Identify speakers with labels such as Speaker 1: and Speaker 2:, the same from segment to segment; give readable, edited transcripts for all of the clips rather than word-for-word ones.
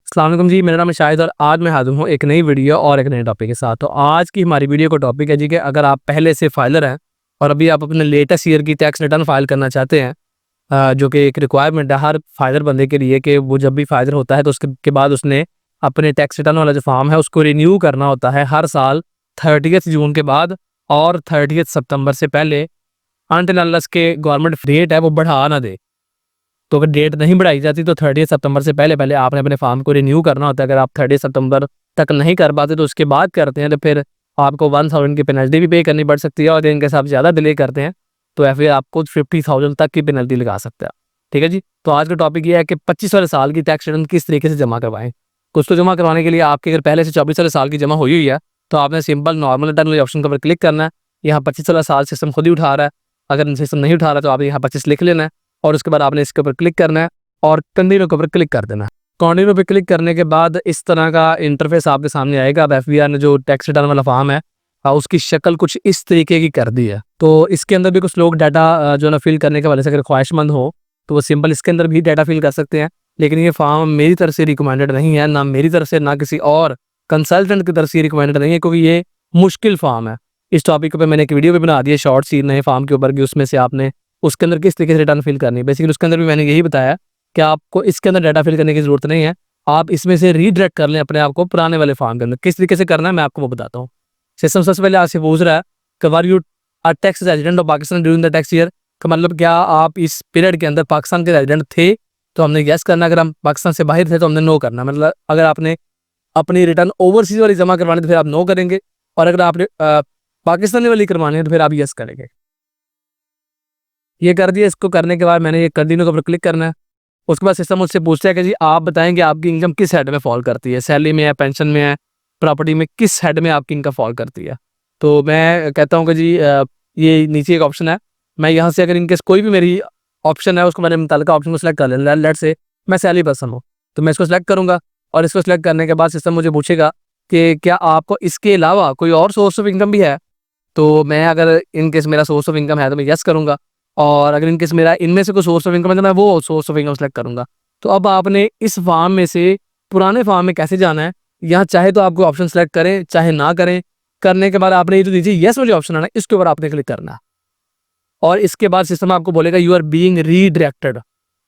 Speaker 1: अस्सलाम वालेकुम जी, मेरा नाम है शाहिद और आज मैं हाज़िर हूँ एक नई वीडियो और एक नए टॉपिक के साथ। तो आज की हमारी वीडियो का टॉपिक है जी कि अगर आप पहले से फाइलर हैं और अभी आप अपने लेटेस्ट ईयर की टैक्स रिटर्न फाइल करना चाहते हैं, जो कि एक रिक्वायरमेंट है हर फाइलर बंदे के लिए कि वो जब भी फाइलर होता है तो उसके के बाद उसने अपने टैक्स रिटर्न वाला जो फॉर्म है उसको रिन्यू करना होता है हर साल 30 जून के बाद और 30 सितंबर से पहले, अनटिल अनलेस के गवर्नमेंट रेट है वो बढ़ा ना दे। तो अगर डेट नहीं बढ़ाई जाती तो 30 सितंबर से पहले-पहले आपने अपने फॉर्म को रिन्यू करना होता है। अगर आप 30 सितंबर तक नहीं कर पाते तो उसके बाद करते हैं तो फिर आपको 1000 की पेनल्टी भी पे करनी पड़ सकती है और इनके साथ ज़्यादा डिले करते हैं तो या फिर आपको 50,000 तक की पेनल्टी लगा सकता है। ठीक है जी? तो आज का टॉपिक ये है कि 25 वाले साल की टैक्स रिटर्न किस तरीके से जमा करवाएँ। कुछ तो जमा करवाने के लिए आपकी अगर पहले से 24 वाले साल की जमा हुई है तो आपने सिंपल नॉर्मल रिटर्न वाले ऑप्शन के ऊपर क्लिक करना है। यहाँ 25 वाला साल सिस्टम खुद ही उठा रहा है। अगर सिस्टम नहीं उठा रहा तो आप यहाँ 25 लिख लेना है और उसके बाद आपने इसके ऊपर क्लिक करना है और कंटिन्यू के ऊपर क्लिक कर देना। कंटिन्यू पे क्लिक करने के बाद इस तरह का इंटरफेस आपके सामने आएगा। अब एफबीआई ने जो टैक्स रिटर्न वाला फॉर्म है उसकी शक्ल कुछ इस तरीके की कर दी है। तो इसके अंदर भी कुछ लोग डाटा जो ना फिल करने के वजह से अगर ख्वाहिशमंद हो तो वो सिंपल इसके अंदर भी डाटा फिल कर सकते हैं। लेकिन ये फॉर्म मेरी तरफ से रिकमेंडेड नहीं है, ना मेरी तरफ से ना किसी और कंसल्टेंट की तरफ से रिकमेंडेड नहीं है, क्योंकि ये मुश्किल फॉर्म है। इस टॉपिक पे मैंने एक वीडियो भी बना दी है शॉर्ट सी नए फॉर्म के ऊपर कि उसमें से आपने उसके अंदर किस तरीके से रिटर्न फिल करनी है। बेसिकली उसके अंदर भी मैंने यही बताया कि आपको इसके अंदर डाटा फिल करने की ज़रूरत नहीं है। आप इसमें से रीडायरेक्ट कर लें अपने आप को पुराने वाले फॉर्म के अंदर। किस तरीके से करना है मैं आपको वो बताता हूँ। सिस्टम सबसे पहले आपसे पूछ रहा है कि were you a tax resident of Pakistan during the tax year, का मतलब क्या आप इस पीरियड के अंदर पाकिस्तान के रेजिडेंट थे? तो हमने येस करना। अगर हम पाकिस्तान से बाहर थे तो हमने नो करना। मतलब अगर आपने अपनी रिटर्न ओवरसीज़ वाली जमा करवानी है तो फिर आप नो करेंगे और अगर आपने पाकिस्तानी वाली करवानी है तो फिर आप येस करेंगे। ये कर दिया। इसको करने के बाद मैंने ये कंटिन्यू के ऊपर क्लिक करना है। उसके बाद सिस्टम मुझसे पूछता है कि जी आप बताएं कि आपकी इनकम किस हेड में फॉल करती है, सैलरी में है, पेंशन में है, प्रॉपर्टी में, किस हेड में आपकी इनकम फॉल करती है। तो मैं कहता हूँ कि जी ये नीचे एक ऑप्शन है, मैं यहाँ से अगर इनकेस कोई भी मेरी ऑप्शन है उसको मैंने मुतल्लिका ऑप्शन को सेलेक्ट कर लेना। लेट से मैं सैलरी पर्सन हूँ तो मैं इसको सेलेक्ट करूँगा और इसको सेलेक्ट करने के बाद सिस्टम मुझे पूछेगा कि क्या आपको इसके अलावा कोई और सोर्स ऑफ इनकम भी है। तो मैं अगर इनकेस मेरा सोर्स ऑफ इनकम है तो मैं यस करूँगा और अगर इनकेस मेरा इनमें से कोई सोर्स ऑफ इनकम है तो मैं वो सोर्स ऑफ इनकम सेलेक्ट करूँगा। तो अब आपने इस फॉर्म में से पुराने फॉर्म में कैसे जाना है, यहाँ चाहे तो आपको ऑप्शन सेलेक्ट करें चाहे ना करें। करने के बाद आपने ये जो नीचे यस वाले ऑप्शन है ना इसके ऊपर आपने क्लिक करना है और इसके बाद सिस्टम आपको बोलेगा यू आर बीइंग रीडायरेक्टेड।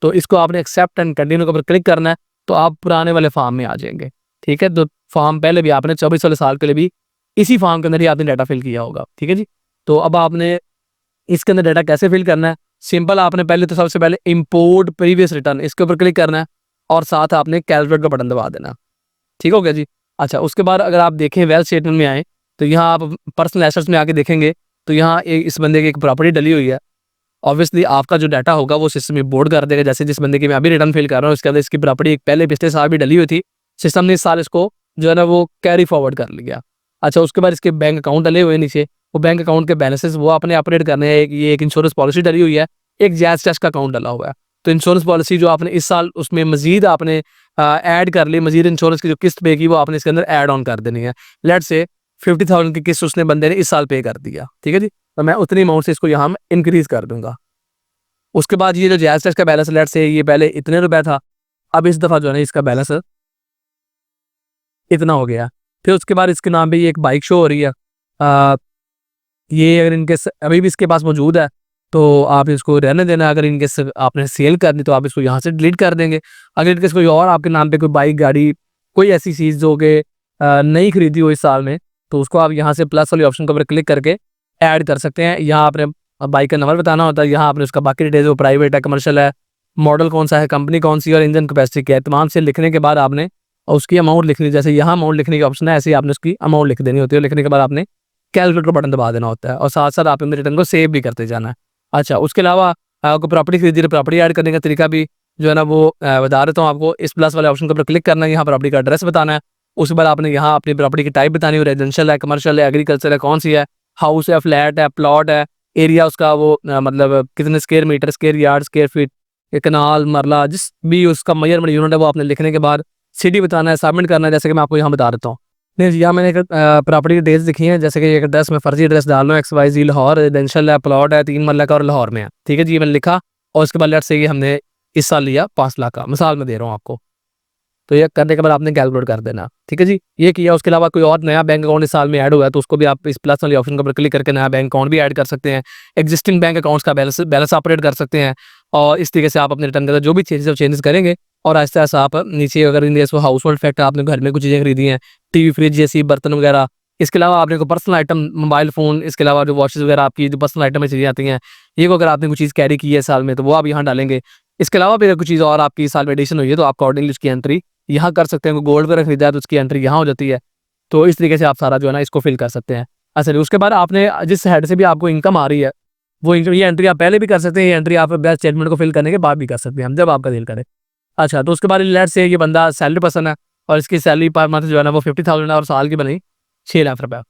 Speaker 1: तो इसको आपने एक्सेप्ट एंड कंटिन्यू के ऊपर क्लिक करना है तो आप पुराने वाले फॉर्म में आ जाएंगे। ठीक है, तो फॉर्म पहले भी आपने 24 वाले साल के लिए भी इसी फॉर्म के अंदर ही आपने डाटा फिल किया होगा। ठीक है जी, तो अब आपने इसके अंदर डाटा कैसे फिल करना है, सिंपल आपने पहले तो सबसे पहले इंपोर्ट प्रीवियस रिटर्न इसके ऊपर क्लिक करना है और साथ आपने कैलकुलेट का बटन दबा देना। ठीक हो गया जी। अच्छा, उसके बाद अगर आप देखें वेल्थ स्टेटमेंट में आए तो यहाँ आप पर्सनल एसेट्स में आके देखेंगे तो यहाँ इस बंदे की एक प्रॉपर्टी डली हुई है। ऑब्वियसली आपका जो डाटा होगा वो सिस्टम में बोर्ड कर देगा। जैसे जिस बंदे की मैं अभी रिटर्न फिल कर रहा हूँ उसके अंदर इसकी प्रॉपर्टी पहले पिछले साल भी डली हुई थी, सिस्टम ने इस साल इसको जो है ना वो कैरी फॉरवर्ड कर लिया। अच्छा, उसके बाद इसके बैंक अकाउंट डले हुए नीचे, वो बैंक अकाउंट के बैलेंसेस वो आपने अपडेट करने हैं। ये एक इंश्योरेंस पॉलिसी डली हुई है, एक जैज टैक्स का अकाउंट डला हुआ है। तो इंश्योरेंस पॉलिसी जो आपने इस साल उसमें मजीद आपने ऐड कर ली, मजीद इंश्योरेंस की जो किस्त पे की वो आपने इसके अंदर ऐड ऑन कर देनी है। लेट से 50,000 की किस्त उसने बंदे ने इस साल पे कर दिया। ठीक है जी, तो मैं उतनी अमाउंट से इसको यहाँ इंक्रीज कर दूंगा। उसके बाद ये जो जैज टैक्स का बैलेंस लेट से ये पहले इतने रुपए था, अब इस दफ़ा जो है ना इसका बैलेंस इतना हो गया। फिर उसके बाद इसके नाम पे ये एक बाइक शो हो रही है। ये अगर इनके अभी भी इसके पास मौजूद है तो आप इसको रहने देना। अगर इनकेस आपने सेल करनी तो आप इसको यहाँ से डिलीट कर देंगे। अगर इनकेस कोई और आपके नाम पे कोई बाइक, गाड़ी, कोई ऐसी चीज़ जो कि नहीं खरीदी हो इस साल में तो उसको आप यहाँ से प्लस वाली ऑप्शन के ऊपर क्लिक करके ऐड कर सकते हैं। यहाँ आपने बाइक का नंबर बताना होता है, यहाँ आपने उसका बाकी डिटेल्स, वो प्राइवेट है, कमर्शियल है, मॉडल कौन सा है, कंपनी कौन सी और इंजन कैपेसिटी क्या है, तमाम से लिखने के बाद आपने उसकी अमाउंट लिखनी। जैसे यहाँ अमाउंट लिखने की ऑप्शन है ऐसे ही आपने उसकी अमाउंट लिख देनी होती है। लिखने के बाद आपने कैलकुलेटर का बटन दबा देना होता है और साथ साथ आपने रिटर्न को सेव भी करते जाना है। अच्छा, उसके अलावा आपको प्रॉपर्टी खरीदी, प्रॉपर्टी ऐड करने का तरीका भी जो है ना वो बता देता हूँ आपको। इस प्लस वाले ऑप्शन के ऊपर क्लिक करना है, यहाँ प्रॉपर्टी का एड्रेस बताना है। उसके बाद आपने यहाँ अपनी प्रॉपर्टी की टाइप बतानी हो, रेजिडेंशियल है, कमर्शियल है, एग्रीकल्चर है, कौन सी है, हाउस है, फ्लैट है, प्लॉट है, एरिया उसका वो मतलब कितने square metre, square yard, square feet, kanal, marla, जिस भी उसका मेजरमेंट यूनिट है वो आपने लिखने के बाद सिटी बताना है, सबमिट करना है। जैसे कि मैं आपको यहाँ बता देता हूँ। नहीं, यहाँ मैंने एक प्रॉपर्टी डिटेल्स लिखी हैं। जैसे कि एक एड्रेस में फर्जी एड्रेस डाल रहा हूँ, XYZ लाहौर, रेजिडेंशियल है, प्लॉट है, 3 मरला का और लाहौर में है। ठीक है जी, ये मैंने लिखा और उसके बाद लेट से ये हमने इस साल लिया 5 लाख का, मिसाल में दे रहा हूँ आपको। तो ये करने के बाद आपने कैलकुलेट कर देना, ठीक है जी। ये किया, उसके अलावा कोई और नया बैंक अकाउंट इस साल में ऐड हुआ है तो उसको भी आप इस प्लस वाले ऑप्शन के ऊपर क्लिक करके नया बैंक अकाउंट भी ऐड कर सकते हैं। एग्जिस्टिंग बैंक अकाउंट्स का बैलेंस अपडेट कर सकते हैं और इस तरीके से आप अपने रिटर्न के अंदर जो भी चेंजेस करेंगे और आहिस्ता आहिस्ता आप नीचे अगर इन हाउस होल्ड फैक्टर आपने घर में कुछ चीज़ें खरीदी हैं, टीवी, फ्रिज जैसी बर्तन वगैरह, इसके अलावा आपने को पर्सनल आइटम, मोबाइल फ़ोन, इसके अलावा जो वॉचेस वगैरह आपकी जो पर्सनल आइटम में चीज़ें आती हैं, ये को अगर आपने कुछ चीज़ कैरी की है साल में तो वो आप यहाँ डालेंगे। इसके अलावा भी अगर कुछ चीज़ और आपकी साल में एडिशन हुई है तो आप अकॉर्डिंगली उसकी एंट्री यहाँ कर सकते हैं। गोल्ड वगैरह खरीदा है तो उसकी एंट्री यहाँ हो जाती है। तो इस तरीके से आप सारा जो है ना इसको फिल कर सकते हैं। अच्छा, उसके बाद आपने जिस हेड से भी आपको इनकम आ रही है वो ये एंट्री आप पहले भी कर सकते हैं, ये एंट्री आप बैलेंस स्टेटमेंट को फिल करने के बाद भी कर सकते हैं हम, जब आपका दिल करे। अच्छा, तो उसके बाद लेट्स से ये बंदा सैलरी पर्सन है और इसकी सैलरी पर मंथ जो है ना वो 50,000 है और साल की बनी 6 लाख रुपया।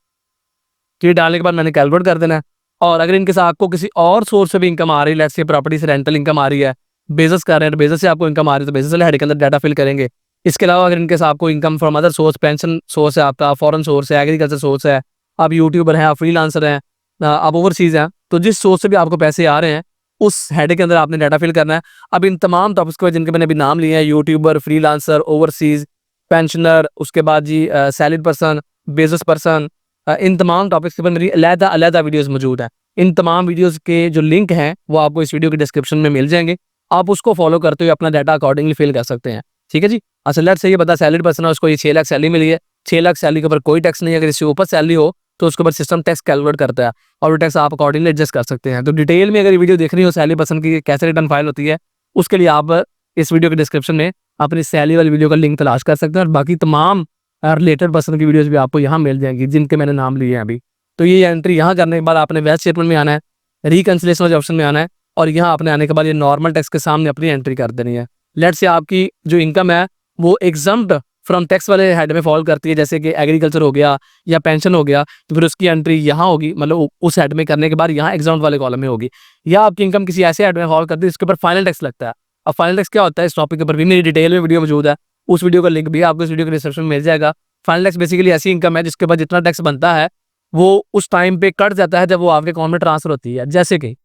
Speaker 1: तो ये डालने के बाद मैंने कैलकुलेट कर देना है। और अगर इनके साथ आपको किसी और सोर्स से भी इनकम आ रही है, लेट्स से प्रॉपर्टी से रेंटल इनकम आ रही है, बिजनेस कर रहे हैं तो बिजनेस से आपको इनकम आ रही है तो बिजनेस वाले हेड के अंदर डाटा फिल करेंगे। इसके अलावा अगर इनके साथ आपको income from other source, pension source है आपका, फॉरेन सोर्स है, एग्रीकल्चर सोर्स है, आप यूट्यूबर हैं, आप फ्रीलांसर हैं, आप ओवरसीज हैं, तो जिस सोर्स से भी आपको पैसे आ रहे हैं उस हेड के अंदर आपने डाटा फिल करना है। अब इन तमाम टॉपिक्स के बाद जिनके मैंने अभी नाम लिए हैं, यूट्यूबर, फ्रीलांसर, ओवरसीज, पेंशनर, उसके बाद जी सैलरीड पर्सन, बिजनेस पर्सन, इन तमाम टॉपिक्स के ऊपर मेरी अलग वीडियोस मौजूद हैं। इन तमाम वीडियोस के जो लिंक हैं वो आपको इस वीडियो के डिस्क्रिप्शन में मिल जाएंगे। आप उसको फॉलो करते हुए अपना डाटा अकॉर्डिंगली फिल कर सकते हैं, ठीक है जी। अच्छा, लेट्स से ये बता सैलरी पर्सन है, उसको ये 6 लाख सैलरी मिली है, 6 लाख सैलरी के ऊपर कोई टैक्स नहीं है। अगर इससे ऊपर सैलरी हो तो उसके ऊपर सिस्टम टैक्स कैलकुलेट करता है और वो टैक्स आप अकॉर्डिंगली एडजस्ट कर सकते हैं। तो डिटेल में अगर ये वीडियो देख रही हो सैलरी पर्सन की कैसे रिटर्न फाइल होती है, उसके लिए आप इस वीडियो के डिस्क्रिप्शन में अपनी सैलरी वाली वीडियो का लिंक तलाश कर सकते हैं और बाकी तमाम रिलेटेड पर्सन की वीडियोस भी आपको यहाँ मिल जाएंगी जिनके मैंने नाम लिए हैं अभी। तो ये एंट्री यहाँ करने के बाद आपने बैलेंस स्टेटमेंट में आना है, रिकंसिलिएशन वाले ऑप्शन में आना है और यहाँ आपने आने के बाद ये नॉर्मल टैक्स के सामने अपनी एंट्री कर देनी है। लेट्स से आपकी जो इनकम है वो एग्जम्प्ट फ्रॉम टैक्स वाले हेड में फॉल करती है, जैसे कि एग्रीकल्चर हो गया या पेंशन हो गया, तो फिर उसकी एंट्री यहाँ होगी, मतलब उस हेड में करने के बाद यहाँ एग्जाम्प्ट वाले कॉलम में होगी। या आपकी इनकम किसी ऐसे हेड में फॉल करती है जिसके ऊपर फाइनल टैक्स लगता है। अब फाइनल टैक्स क्या होता है, इस टॉपिक के ऊपर भी मेरी डिटेल में वीडियो मौजूद है, उस वीडियो का लिंक भी आपको इस वीडियो के डिस्क्रिप्शन में मिल जाएगा। फाइनल टैक्स बेसिकली ऐसी इनकम है जिसके बाद जितना टैक्स बनता है वो उस टाइम पे कट जाता है जब वो आपके अकाउंट में ट्रांसफर होती है। जैसे कि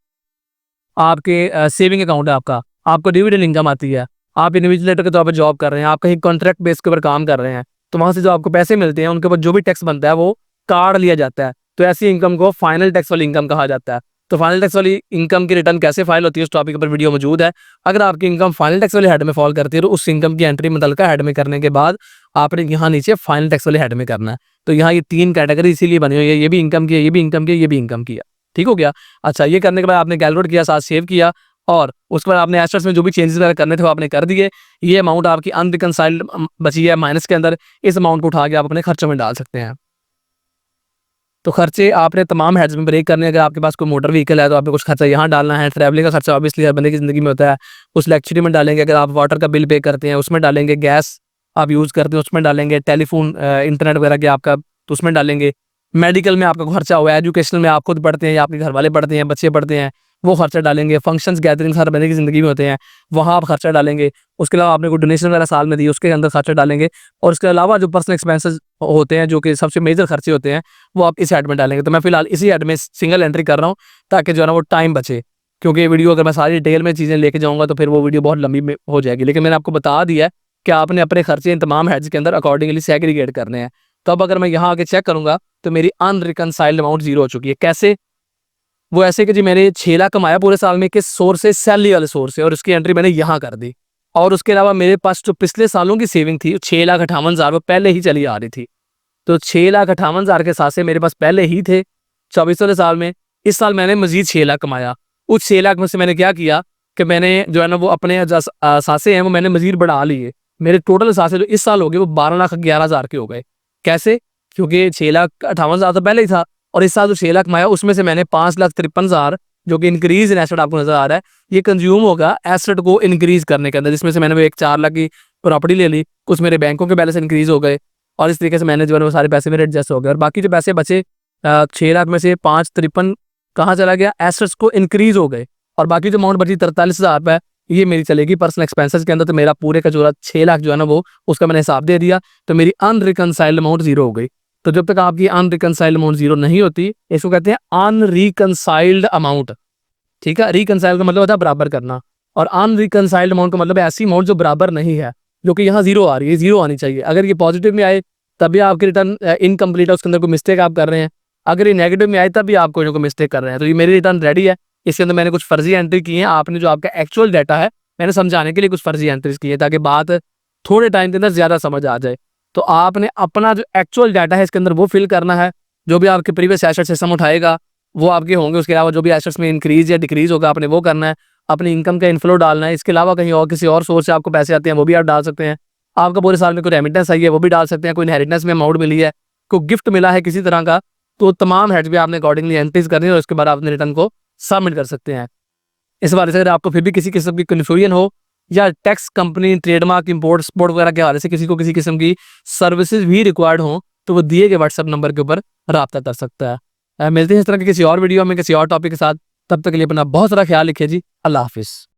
Speaker 1: आपके सेविंग अकाउंट है आपका, आपको डिविडेंड इनकम आती है, आप इन्विजिलेटर के तौर पर जॉब कर रहे हैं, आप कहीं कॉन्ट्रैक्ट बेस के ऊपर काम कर रहे हैं, तो वहाँ से जो आपको पैसे मिलते हैं उनके ऊपर जो भी टैक्स बनता है वो काट लिया जाता है। तो ऐसी इनकम को फाइनल टैक्स वाली इनकम कहा जाता है। तो फाइनल टैक्स वाली इनकम की रिटर्न कैसे फाइल होती है उस टॉपिक पर वीडियो मौजूद है। अगर आपकी इनकम फाइनल टैक्स वाले हेड में फॉल करती है तो उस इनकम की एंट्री मुतलका हेड में करने के बाद आपने यहाँ नीचे फाइनल टैक्स वाले हेड में करना है। तो यहाँ ये 3 कैटेगरी इसीलिए बनी हुई है, ये भी इनकम की है, ये भी इनकम की है, ये भी इनकम की है, ठीक हो गया। अच्छा, ये करने के बाद आपने कैलकुलेट किया, साथ सेव किया और उसके बाद आपने एसेट्स में जो भी चेंजेस वगैरह करने थे वो आपने कर दिए। ये अमाउंट आपकी अनरिकंसाइल्ड बची है माइनस के अंदर, इस अमाउंट को उठा के आप अपने खर्चों में डाल सकते हैं। तो खर्चे आपने तमाम हेड्स में ब्रेक करने हैं। अगर आपके पास कोई मोटर व्हीकल है तो आपको कुछ खर्चा यहाँ डालना है। ट्रैवलिंग का खर्चा ऑब्वियसली हर बंदे की ज़िंदगी में होता है, उस इलेक्ट्रिसिटी में डालेंगे। अगर आप वाटर का बिल पे करते हैं उसमें डालेंगे, गैस आप यूज़ करते हैं उसमें डालेंगे, टेलीफोन इंटरनेट वगैरह के आपका तो उसमें डालेंगे, मेडिकल में आपका खर्चा हुआ है, एजुकेशन में आप खुद पढ़ते हैं या आपके घर वाले पढ़ते हैं, बच्चे पढ़ते हैं, वो खर्चा डालेंगे। फंक्शंस गैदरिंग्स हर बंदे की ज़िंदगी में होते हैं, वहाँ आप खर्चा डालेंगे। उसके अलावा आपने कोई डोनेशन वगैरह साल में दी उसके अंदर खर्चा डालेंगे। और उसके अलावा जो पर्सनल एक्सपेंसेस होते हैं जो कि सबसे मेजर खर्चे होते हैं वो आप इस हेड में डालेंगे। तो मैं फिलहाल इसी हेड में सिंगल एंट्री कर रहा हूँ ताकि जो है ना वो टाइम बचे, क्योंकि ये वीडियो अगर मैं सारी डिटेल में चीज़ें लेके जाऊँगा तो फिर वो वीडियो बहुत लंबी हो जाएगी। लेकिन मैंने आपको बता दिया है कि आपने अपने खर्चे इन तमाम हेड्स के अंदर अकॉर्डिंगली सेग्रीगेट करने हैं। तो अब अगर मैं यहाँ आके चेक करूँगा तो मेरी अनरिकंसाइल्ड अमाउंट 0 हो चुकी है। कैसे? वो ऐसे कि जी मैंने 6 लाख कमाया पूरे साल में, किस सोर्स से? सैलरी वाले सोर्स से, और उसकी एंट्री मैंने यहाँ कर दी। और उसके अलावा मेरे पास जो पिछले सालों की सेविंग थी 6,58,000 वो पहले ही चली आ रही थी। तो 6,58,000 के साथ से मेरे पास पहले ही थे 24 वाले साल में। इस साल मैंने मजीद 6 लाख कमाया। उस 6 लाख में से मैंने क्या किया कि मैंने जो है ना वो अपने सासे हैं वो मैंने मजीद बढ़ा लिए। मेरे टोटल सासे जो इस साल हो गए वो 12,11,000 के हो गए। कैसे? क्योंकि 6,58,000 तो पहले ही था और इस साल जो 6 लाख कमाया उसमें से मैंने 5,53,000 जो कि इंक्रीज इन एसेट आपको नजर आ रहा है, ये कंज्यूम होगा एसेट को इंक्रीज करने के अंदर, जिसमें से मैंने वो एक 4 लाख की प्रॉपर्टी ले ली, कुछ मेरे बैंकों के बैलेंस इंक्रीज हो गए और इस तरीके से मैंने जो है वो सारे पैसे मेरे एडजस्ट हो गए। और बाकी जो पैसे बचे 6 लाख में से 5,53 कहाँ चला गया? एसेट्स को इंक्रीज हो गए। और बाकी जो अमाउंट बची 43,000 रुपये ये मेरी चलेगी पर्सनल एक्सपेंसेस के अंदर। तो मेरा पूरे का जो 6 लाख जो है ना वो उसका मैंने हिसाब दे दिया, तो मेरी अनरिकंसाइल्ड अमाउंट 0 हो गई। तो जब तक आपकी अनरिकंसाइल्ड अमाउंट 0 नहीं होती इसको कहते हैं अनरिकंसाइल्ड अमाउंट। ठीक है, रिकंसाइल का मतलब होता है बराबर करना और अनरिकंसाइल्ड अमाउंट का मतलब है ऐसी अमाउंट जो बराबर नहीं है। जो कि यहाँ जीरो आ रही है, जीरो आनी चाहिए। अगर ये पॉजिटिव में आए तभी आपकी रिटर्न इनकम्प्लीट है, उसके अंदर कोई मिस्टेक आप कर रहे हैं। अगर ये नेगेटिव में आए तब भी आप कोई ना कोई मिस्टेक कर रहे हैं। तो ये मेरी रिटर्न रेडी है, इसके अंदर मैंने कुछ फर्जी एंट्री की है। आपने जो आपका एक्चुअल डाटा है, मैंने समझाने के लिए कुछ फर्जी एंट्रीज की है ताकि बात थोड़े टाइम के अंदर ज़्यादा समझ आ जाए। तो आपने अपना जो एक्चुअल डाटा है इसके अंदर वो फिल करना है। जो भी आपके प्रीवियस एसेट सिस्टम उठाएगा वो आपके होंगे, उसके अलावा जो भी एसेट्स में इंक्रीज या डिक्रीज होगा आपने वो करना है। अपनी इनकम का इनफ्लो डालना है, इसके अलावा कहीं और किसी और सोर्स से आपको पैसे आते हैं वो भी आप डाल सकते हैं। आपका पूरे साल में कोई रेमिटेंस आई है वो भी डाल सकते हैं, कोई इनहेरिटेंस में अमाउंट मिली है, कोई गिफ्ट मिला है किसी तरह का, तो तमाम हेड्स भी आपने अकॉर्डिंगली एंट्रीज करनी है और उसके बाद आपने रिटर्न को सबमिट कर सकते हैं। इस बारे से अगर आपको फिर भी किसी किस्म की कन्फ्यूजन हो या tax, company, trademark, import export वगैरह के हवाले से किसी को किसी किस्म की सर्विसेज भी रिक्वायर्ड हो तो वो दिए गए व्हाट्सएप नंबर के ऊपर रब्ता कर सकता है। मिलते हैं इस तरह के किसी और वीडियो में किसी और टॉपिक के साथ। तब तक के लिए अपना बहुत सारा ख्याल रखिए जी। अल्लाह हाफिज़।